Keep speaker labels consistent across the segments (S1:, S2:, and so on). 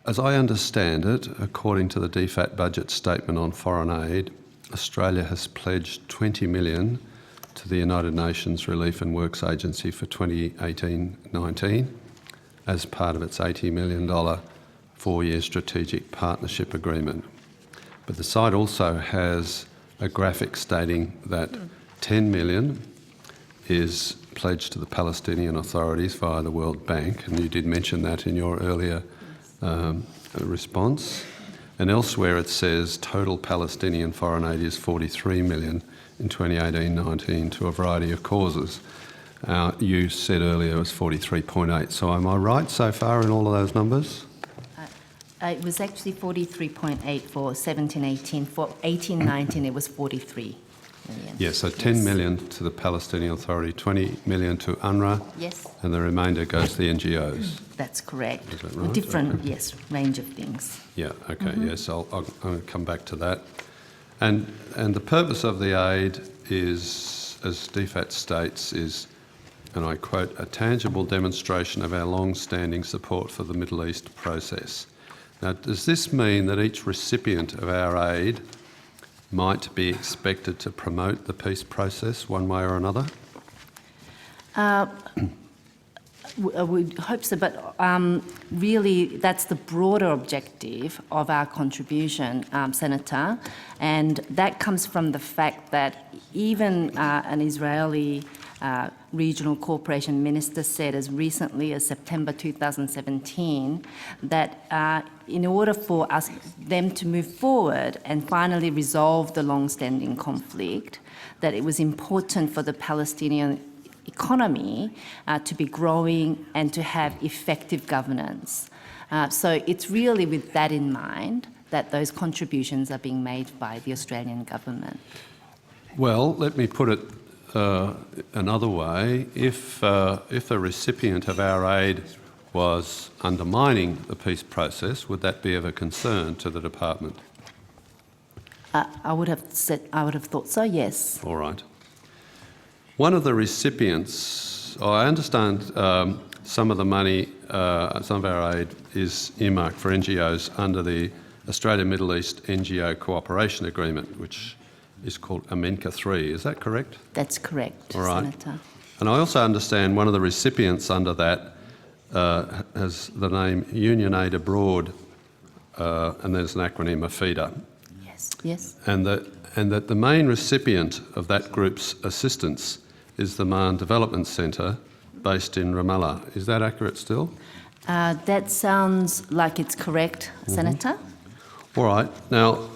S1: as I understand it, according to the DFAT budget statement on foreign aid, Australia has pledged $20 million to the United Nations Relief and Works Agency for 2018-19 as part of its $80 million four-year strategic partnership agreement. But the site also has a graphic stating that $10 million is pledged to the Palestinian authorities via the World Bank, and you did mention that in your earlier response. And elsewhere it says total Palestinian foreign aid is $43 million in 2018-19 to a variety of causes. You said earlier it was 43.8. So am I right so far in all of those numbers?
S2: It was actually 43.8 for 17-18. For 18-19, it was 43 million.
S1: Yes, so 10 million to the Palestinian Authority, 20 million to UNRWA.
S2: Yes.
S1: And the remainder goes to the NGOs.
S2: That's correct.
S1: Is that right?
S2: Different,
S1: okay.
S2: Yes, range of things.
S1: Yeah, okay, yes, I'll come back to that. And the purpose of the aid is, as DFAT states, is, and I quote, a tangible demonstration of our long-standing support for the Middle East process. Now, does this mean that each recipient of our aid might be expected to promote the peace process one way or another?
S2: We hope so, but really that's the broader objective of our contribution, Senator, and that comes from the fact that even an Israeli regional cooperation minister said as recently as September 2017 that in order for them to move forward and finally resolve the long-standing conflict, that it was important for the Palestinian economy to be growing and to have effective governance. So it's really with that in mind that those contributions are being made by the Australian government.
S1: Well, let me put it another way. If the recipient of our aid was undermining the peace process, would that be of a concern to the department?
S2: I would have thought so, yes.
S1: All right. One of the recipients, I understand some of the money, some of our aid is earmarked for NGOs under the Australia Middle East NGO Cooperation Agreement, which is called AMENCA 3. Is that correct?
S2: That's correct,
S1: All right.
S2: Senator.
S1: And I also understand one of the recipients under that has the name Union Aid Abroad, and there's an acronym, AFIDA.
S2: Yes. Yes.
S1: And that the main recipient of that group's assistance is the Amman Development Centre based in Ramallah. Is that accurate still?
S2: That sounds like it's correct, Senator.
S1: All right. Now,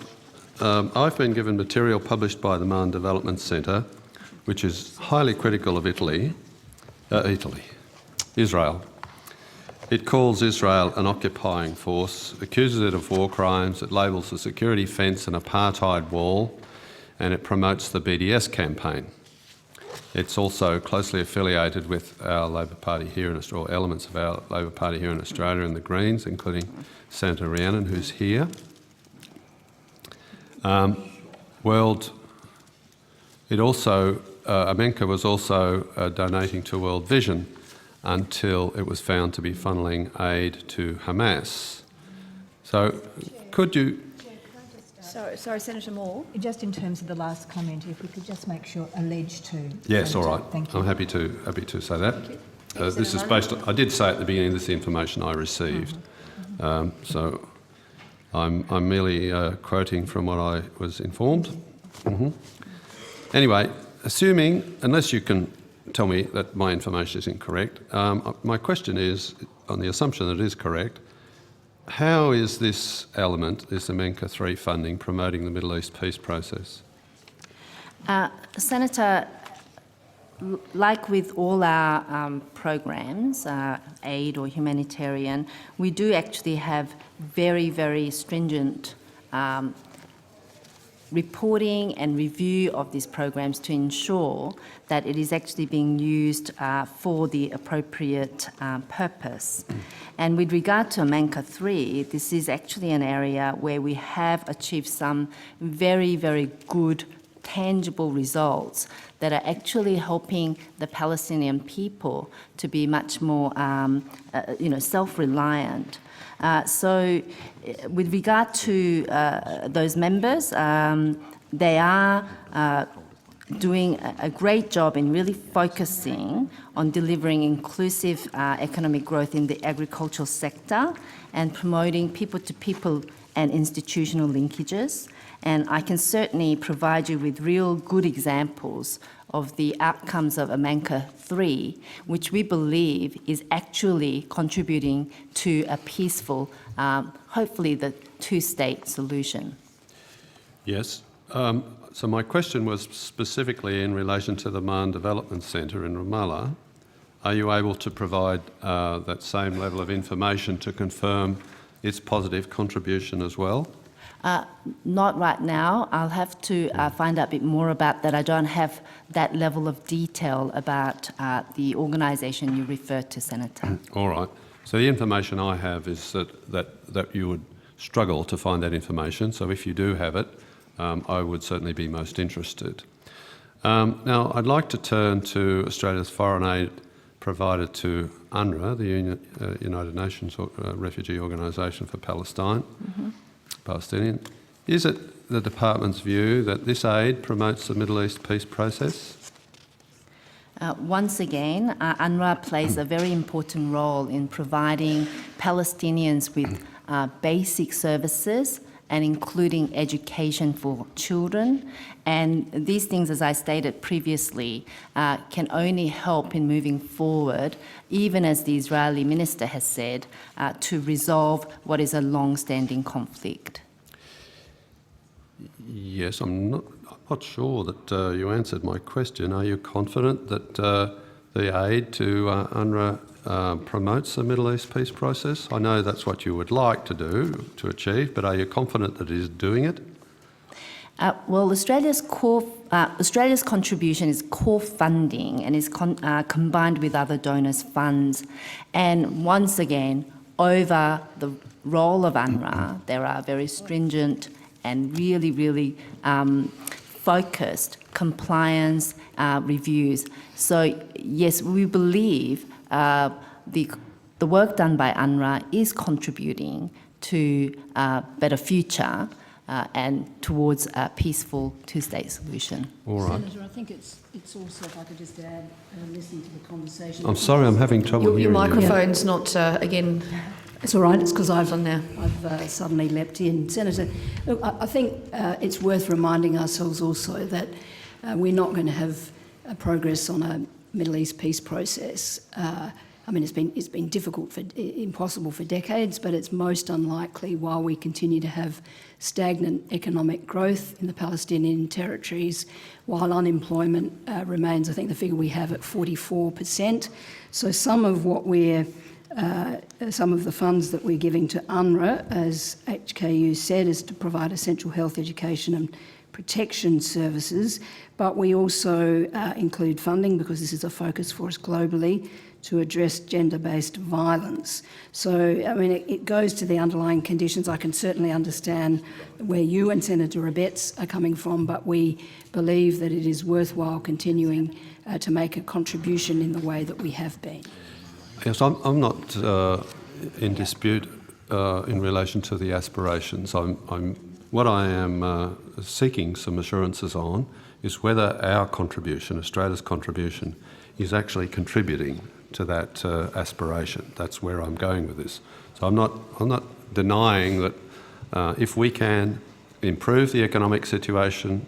S1: I've been given material published by the Amman Development Centre, which is highly critical of Israel. It calls Israel an occupying force, accuses it of war crimes, it labels the security fence an apartheid wall, and it promotes the BDS campaign. It's also closely affiliated with our Labor Party here in Australia, or elements of our Labor Party here in Australia and the Greens, including Senator Rhiannon, who's here. AMENCA was also donating to World Vision until it was found to be funneling aid to Hamas. So could you...
S3: Sorry, Senator Moore.
S4: Just in terms of the last comment, if we could just make sure alleged to.
S1: Yes, all right.
S4: Thank you.
S1: I'm happy to say that. This is based on, I did say at the beginning, this is the information I received. So I'm merely quoting from what I was informed. Anyway, assuming, unless you can tell me that my information is incorrect, my question is, on the assumption that it is correct, how is this element, this AMENCA 3 funding, promoting the Middle East peace process?
S2: Senator, like with all our programs, aid or humanitarian, we do actually have very, very stringent reporting and review of these programs to ensure that it is actually being used for the appropriate purpose. And with regard to AMENCA 3, this is actually an area where we have achieved some very, very good tangible results that are actually helping the Palestinian people to be much more, self-reliant. So with regard to those members, they are doing a great job in really focusing on delivering inclusive economic growth in the agricultural sector and promoting people-to-people and institutional linkages. And I can certainly provide you with real good examples of the outcomes of AMENCA 3, which we believe is actually contributing to a peaceful, hopefully the two-state solution.
S1: Yes. So my question was specifically in relation to the Ma'an Development Centre in Ramallah. Are you able to provide that same level of information to confirm its positive contribution as well?
S2: Not right now. I'll have to find out a bit more about that. I don't have that level of detail about the organisation you referred to, Senator.
S1: All right. So the information I have is that you would struggle to find that information. So if you do have it, I would certainly be most interested. Now, I'd like to turn to Australia's foreign aid provided to UNRWA, the United Nations Refugee Organisation for Palestine. Palestinian. Is it the Department's view that this aid promotes the Middle East peace process?
S2: Once again, UNRWA plays a very important role in providing Palestinians with basic services and including education for children. And these things, as I stated previously, can only help in moving forward, even as the Israeli minister has said, to resolve what is a long-standing conflict.
S1: Yes, I'm not sure that you answered my question. Are you confident that the aid to UNRWA promotes the Middle East peace process? I know that's what you would like to do, to achieve, but are you confident that it is doing it?
S2: Well, Australia's contribution is core funding and is combined with other donors' funds. And once again, over the role of UNRWA, there are very stringent and really focused compliance reviews. So yes, we believe the work done by UNRWA is contributing to a better future and towards a peaceful two-state solution.
S1: All right.
S4: Senator, I think it's also, if I could just add, listening to the conversation.
S1: I'm sorry, I'm having trouble
S3: Your
S1: hearing
S3: microphone's not, again,
S4: It's all right, it's because
S3: I've on now.
S4: I've suddenly leapt in. Senator, look, I think it's worth reminding ourselves also that we're not going to have progress on a Middle East peace process. I mean, it's been difficult, impossible for decades, but it's most unlikely while we continue to have stagnant economic growth in the Palestinian territories, while unemployment remains, I think the figure we have at 44%. So some of the funds that we're giving to UNRWA, as HKU said, is to provide essential health, education and protection services, but we also include funding, because this is a focus for us globally, to address gender-based violence. So, I mean, it goes to the underlying conditions. I can certainly understand where you and Senator Abetz are coming from, but we believe that it is worthwhile continuing to make a contribution in the way that we have been.
S1: Yes, I'm not in dispute in relation to the aspirations. What I am seeking some assurances on is whether our contribution, Australia's contribution, is actually contributing to that aspiration. That's where I'm going with this. So I'm not denying that if we can improve the economic situation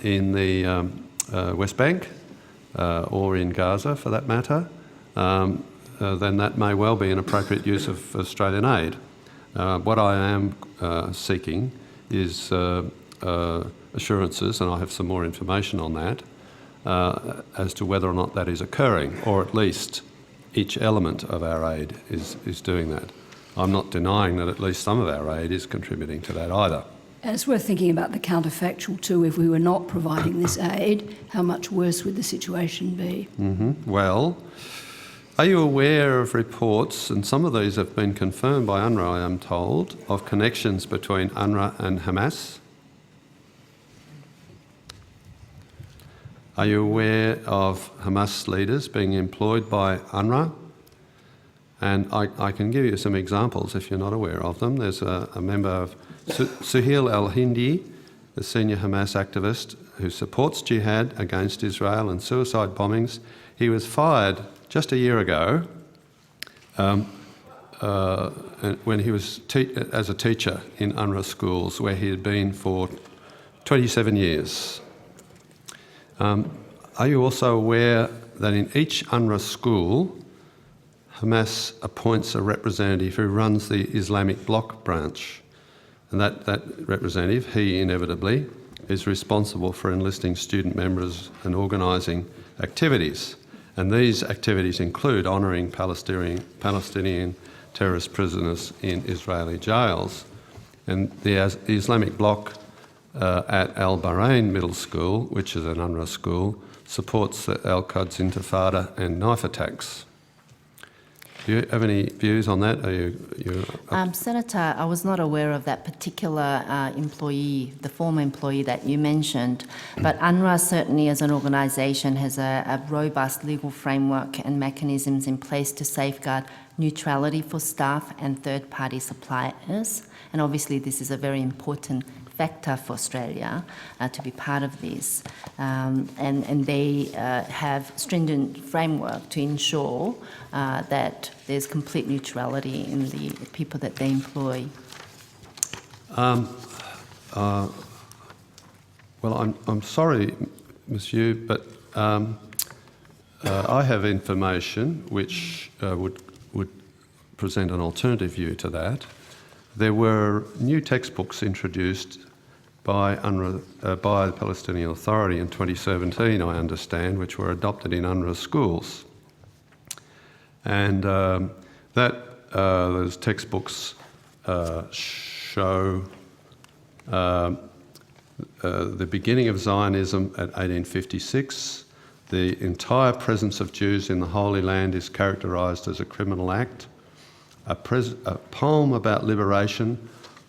S1: in the West Bank or in Gaza, for that matter, then that may well be an appropriate use of Australian aid. What I am seeking is assurances, and I have some more information on that, as to whether or not that is occurring, or at least each element of our aid is doing that. I'm not denying that at least some of our aid is contributing to that either.
S4: And it's worth thinking about the counterfactual too. If we were not providing this aid, how much worse would the situation be?
S1: Well, are you aware of reports, and some of these have been confirmed by UNRWA, I am told, of connections between UNRWA and Hamas? Are you aware of Hamas leaders being employed by UNRWA? And I can give you some examples if you're not aware of them. There's a member of Suhail al-Hindi, the senior Hamas activist who supports jihad against Israel and suicide bombings. He was fired just a year ago when he was as a teacher in UNRWA schools, where he had been for 27 years. Are you also aware that in each UNRWA school, Hamas appoints a representative who runs the Islamic Bloc branch? And that representative, he inevitably, is responsible for enlisting student members and organising activities. And these activities include honouring Palestinian terrorist prisoners in Israeli jails. And the Islamic Bloc at Al Bahrain Middle School, which is an UNRWA school, supports the Al-Quds Intifada and knife attacks. Do you have any views on that?
S2: Senator, I was not aware of that particular employee, the former employee that you mentioned, but UNRWA certainly as an organisation has a robust legal framework and mechanisms in place to safeguard neutrality for staff and third-party suppliers, and obviously this is a very important factor for Australia to be part of this, and they have stringent framework to ensure that there's complete neutrality in the people that they employ.
S1: Well, I'm sorry, Monsieur, but I have information which would present an alternative view to that. There were new textbooks introduced by UNRWA, by the Palestinian Authority in 2017, I understand, which were adopted in UNRWA schools. And those textbooks show the beginning of Zionism at 1856. The entire presence of Jews in the Holy Land is characterised as a criminal act. A poem about liberation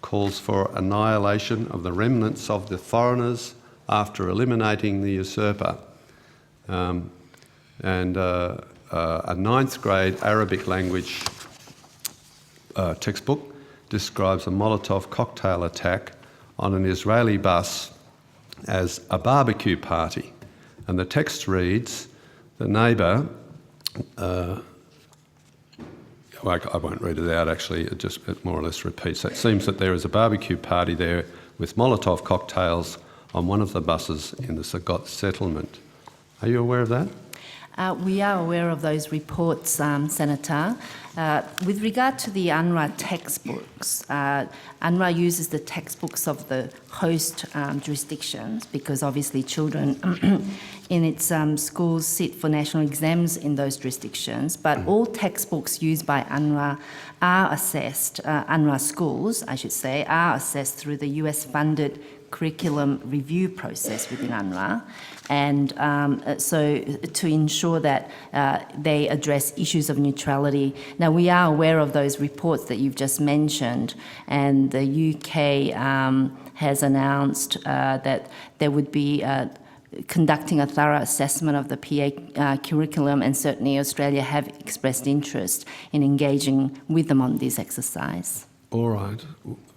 S1: calls for annihilation of the remnants of the foreigners after eliminating the usurper. And a ninth grade Arabic language textbook describes a Molotov cocktail attack on an Israeli bus as a barbecue party. And the text reads, the neighbour, I won't read it out actually, it more or less repeats. It seems that there is a barbecue party there with Molotov cocktails on one of the buses in the Sagot settlement. Are you aware of that?
S2: We are aware of those reports, Senator. With regard to the UNRWA textbooks, UNRWA uses the textbooks of the host jurisdictions because obviously children in its schools sit for national exams in those jurisdictions, but all textbooks used by UNRWA are assessed, UNRWA schools, I should say, are assessed through the US-funded curriculum review process within UNRWA, and so to ensure that they address issues of neutrality. Now, we are aware of those reports that you've just mentioned, and the UK has announced that there would be conducting a thorough assessment of the PA curriculum, and certainly Australia have expressed interest in engaging with them on this exercise.
S1: All right.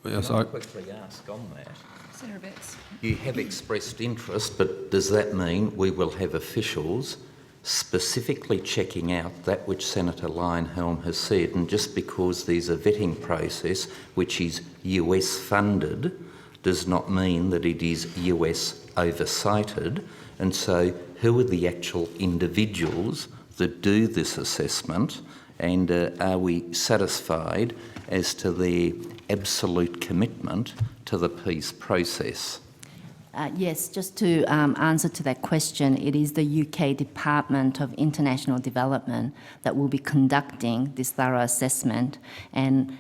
S1: Yes,
S5: I'll quickly ask on that. You have expressed interest, but does that mean we will have officials specifically checking out that which Senator Leyonhjelm has said, and just because there's a vetting process which is US funded does not mean that it is US oversighted, and so who are the actual individuals that do this assessment, and are we satisfied as to their absolute commitment to the peace process?
S2: Yes, just to answer to that question, it is the UK Department of International Development that will be conducting this thorough assessment, and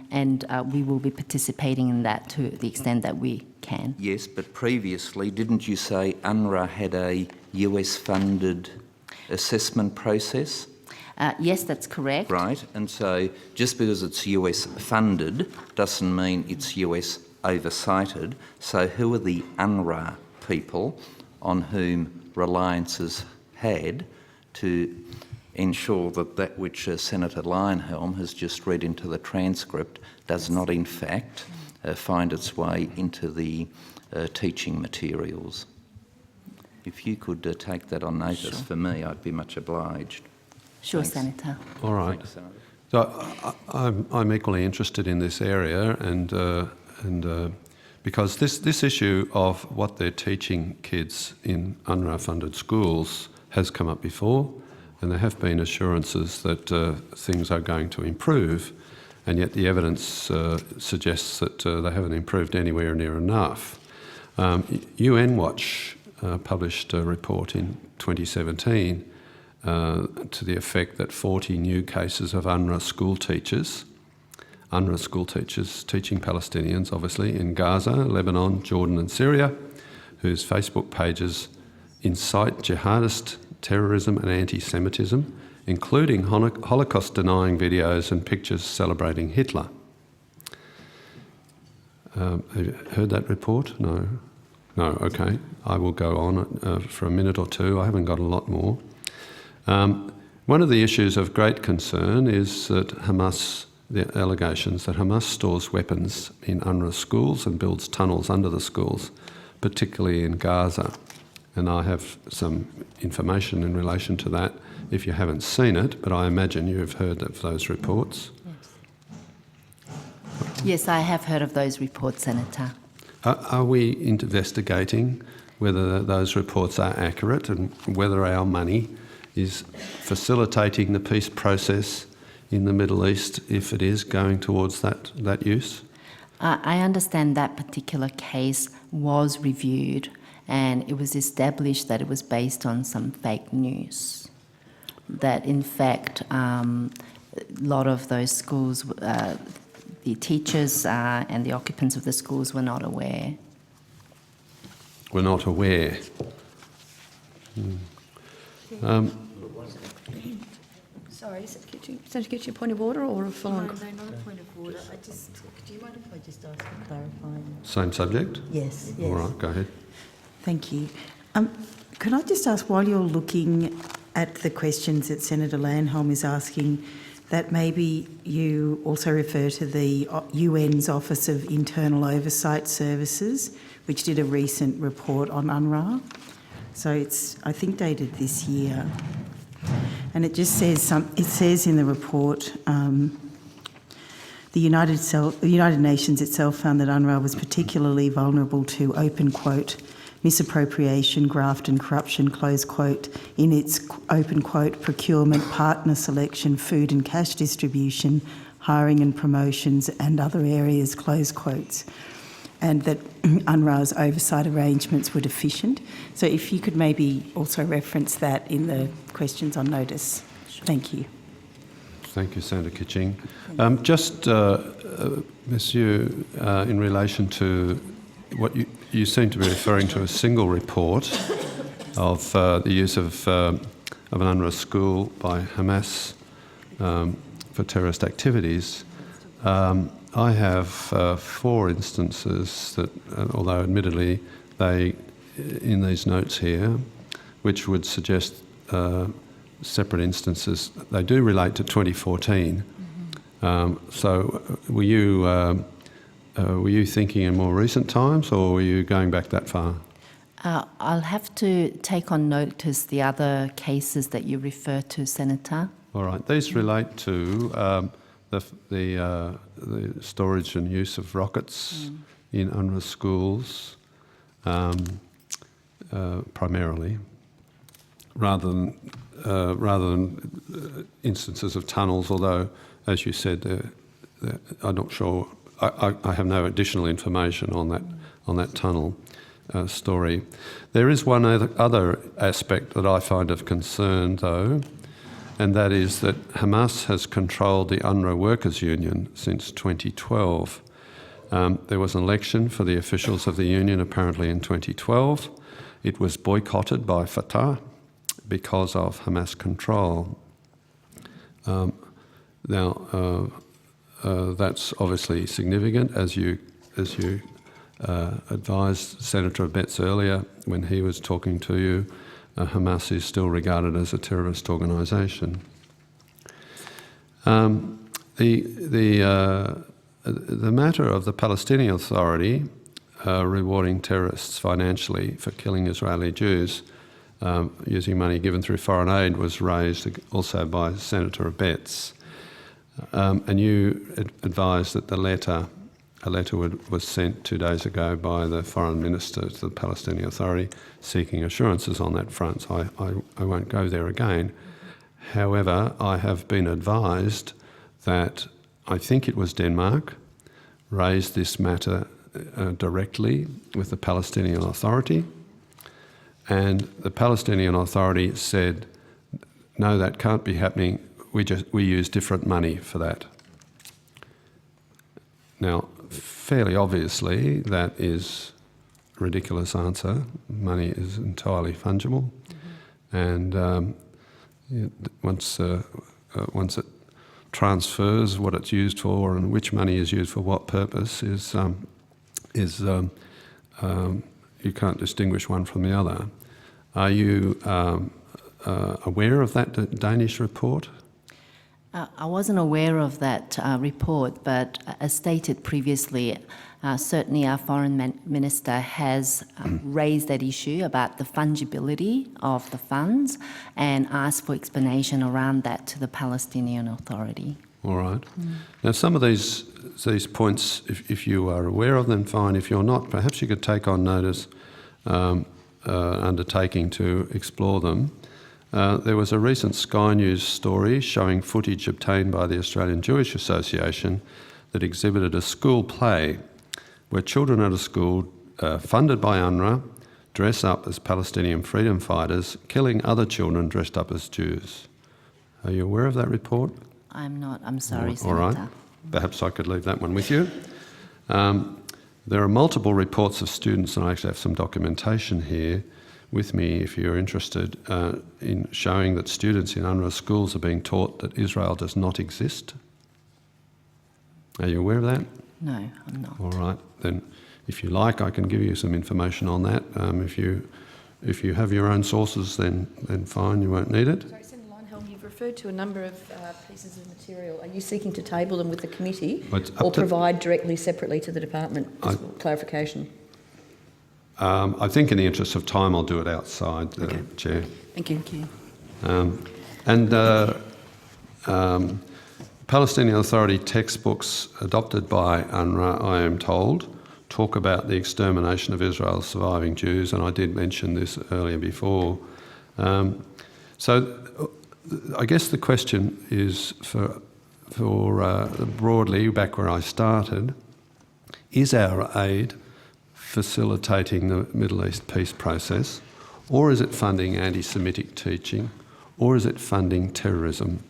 S2: we will be participating in that to the extent that we can.
S5: Yes, but previously, didn't you say UNRWA had a US-funded assessment process?
S2: Yes, that's correct.
S5: Right, and so just because it's US funded doesn't mean it's US oversighted. So who are the UNRWA people on whom reliances had to ensure that that which Senator Leyonhjelm has just read into the transcript does not in fact find its way into the teaching materials. If you could take that on notice
S2: Sure.
S5: for me, I'd be much obliged.
S2: Sure,
S5: Thanks.
S2: Senator.
S1: All right.
S5: Thanks, Senator.
S1: So I'm equally interested in this area, and because this issue of what they're teaching kids in UNRWA-funded schools has come up before, and there have been assurances that things are going to improve, and yet the evidence suggests that they haven't improved anywhere near enough. UN Watch published a report in 2017 to the effect that 40 new cases of UNRWA school teachers teaching Palestinians, obviously, in Gaza, Lebanon, Jordan and Syria, whose Facebook pages incite jihadist terrorism and anti-Semitism, including Holocaust-denying videos and pictures celebrating Hitler. Have you heard that report? No? No, okay. I will go on for a minute or two. I haven't got a lot more. One of the issues of great concern is that the allegations that Hamas stores weapons in UNRWA schools and builds tunnels under the schools, particularly in Gaza. And I have some information in relation to that if you haven't seen it, but I imagine you have heard of those reports.
S2: Yes, I have heard of those reports, Senator.
S1: Are we investigating whether those reports are accurate and whether our money is facilitating the peace process in the Middle East if it is going towards that use?
S2: I understand that particular case was reviewed and it was established that it was based on some fake news. That in fact, a lot of those schools, the teachers and the occupants of the schools were not aware.
S1: We're not aware.
S3: Sorry, Senator Kitchen, point of order or a full-on?
S6: No, not a point of order. Do you mind if I just ask a clarifying?
S1: Same subject?
S6: Yes,
S1: All right, go ahead.
S6: Thank you. Could I just ask, while you're looking at the questions that Senator Leyonhjelm is asking, that maybe you also refer to the UN's Office of Internal Oversight Services, which did a recent report on UNRWA. So it's, I think, dated this year. And it just says, it says in the report, the United Nations itself found that UNRWA was particularly vulnerable to, open quote, misappropriation, graft and corruption, close quote, in its, open quote, procurement, partner selection, food and cash distribution, hiring and promotions and other areas, close quotes, and that UNRWA's oversight arrangements were deficient. So if you could maybe also reference that in the questions on notice. Thank you.
S1: Thank you, Senator Kitching. Monsieur, in relation to what you seem to be referring to a single report of the use of an UNRWA school by Hamas for terrorist activities. I have 4 instances that, although admittedly they, in these notes here, which would suggest separate instances, they do relate to 2014. So were you thinking in more recent times, or were you going back that far?
S2: I'll have to take on notice the other cases that you refer to, Senator.
S1: All right. These relate to the storage and use of rockets in UNRWA schools, primarily, rather than instances of tunnels. Although, as you said, I'm not sure. I have no additional information on that tunnel story. There is one other aspect that I find of concern, though, and that is that Hamas has controlled the UNRWA Workers' Union since 2012. There was an election for the officials of the union apparently in 2012. It was boycotted by Fatah because of Hamas control. That's obviously significant, as you advised Senator Betts earlier when he was talking to you. Hamas is still regarded as a terrorist organisation. The matter of the Palestinian Authority rewarding terrorists financially for killing Israeli Jews using money given through foreign aid was raised also by Senator Betts. And you advised that a letter was sent 2 days ago by the Foreign Minister to the Palestinian Authority seeking assurances on that front, so I won't go there again. However, I have been advised that I think it was Denmark raised this matter directly with the Palestinian Authority, and the Palestinian Authority said, no, that can't be happening, we use different money for that. Now, fairly obviously, that is a ridiculous answer. Money is entirely fungible, and once it transfers what it's used for and which money is used for what purpose is you can't distinguish one from the other. Are you aware of that Danish report?
S2: I wasn't aware of that report, but as stated previously, certainly our foreign minister has raised that issue about the fungibility of the funds and asked for explanation around that to the Palestinian Authority.
S1: All right. Now, some of these points, if you are aware of them, fine. If you're not, perhaps you could take on notice undertaking to explore them. There was a recent Sky News story showing footage obtained by the Australian Jewish Association that exhibited a school play where children at a school funded by UNRWA dress up as Palestinian freedom fighters, killing other children dressed up as Jews. Are you aware of that report?
S2: I'm not, I'm sorry,
S1: All right.
S2: Senator.
S1: Perhaps I could leave that one with you. There are multiple reports of students, and I actually have some documentation here with me if you're interested, in showing that students in UNRWA schools are being taught that Israel does not exist. Are you aware of that?
S2: No, I'm not.
S1: All right, then if you like, I can give you some information on that. If you have your own sources, then fine, you won't need it.
S3: Sorry, Senator Leyonhjelm, you've referred to a number of pieces of material. Are you seeking to table them with the committee or provide directly separately to the department? Just clarification.
S1: I think in the interest of time, I'll do it outside, Chair.
S3: Thank you.
S2: Thank you.
S1: Palestinian Authority textbooks adopted by UNRWA, I am told, talk about the extermination of Israel's surviving Jews, and I did mention this earlier before. So I guess the question is for broadly, back where I started, is our aid facilitating the Middle East peace process, or is it funding anti-Semitic teaching, or is it funding terrorism?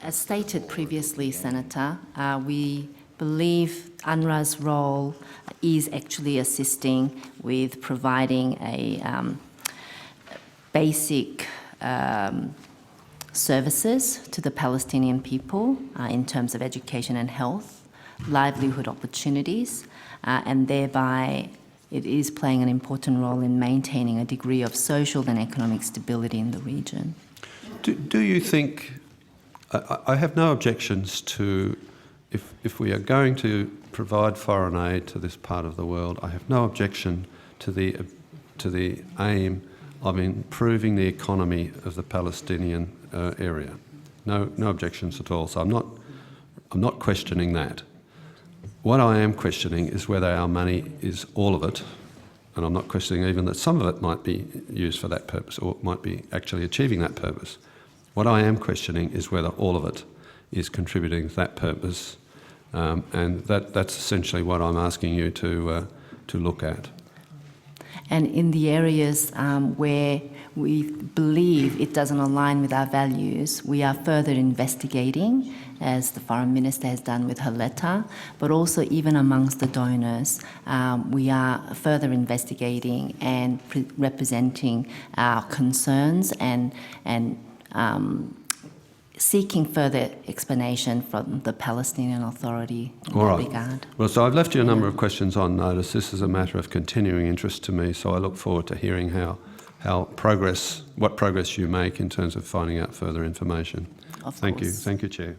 S2: As stated previously, Senator, we believe UNRWA's role is actually assisting with providing a basic services to the Palestinian people in terms of education and health, livelihood opportunities, and thereby it is playing an important role in maintaining a degree of social and economic stability in the region.
S1: Do you think, I have no objections to, if we are going to provide foreign aid to this part of the world, I have no objection to the aim of improving the economy of the Palestinian area. No objections at all. So I'm not questioning that. What I am questioning is whether our money is all of it, and I'm not questioning even that some of it might be used for that purpose or might be actually achieving that purpose. What I am questioning is whether all of it is contributing to that purpose, and that's essentially what I'm asking you to look at.
S2: And in the areas where we believe it doesn't align with our values, we are further investigating, as the Foreign Minister has done with her letter, but also even amongst the donors, we are further investigating and representing our concerns and seeking further explanation from the Palestinian Authority in
S1: All
S2: that
S1: right.
S2: regard.
S1: Well, so I've left you a number of questions on notice. This is a matter of continuing interest to me, so I look forward to hearing what progress you make in terms of finding out further information.
S2: Of
S1: Thank you.
S2: course.
S1: Thank you, Chair.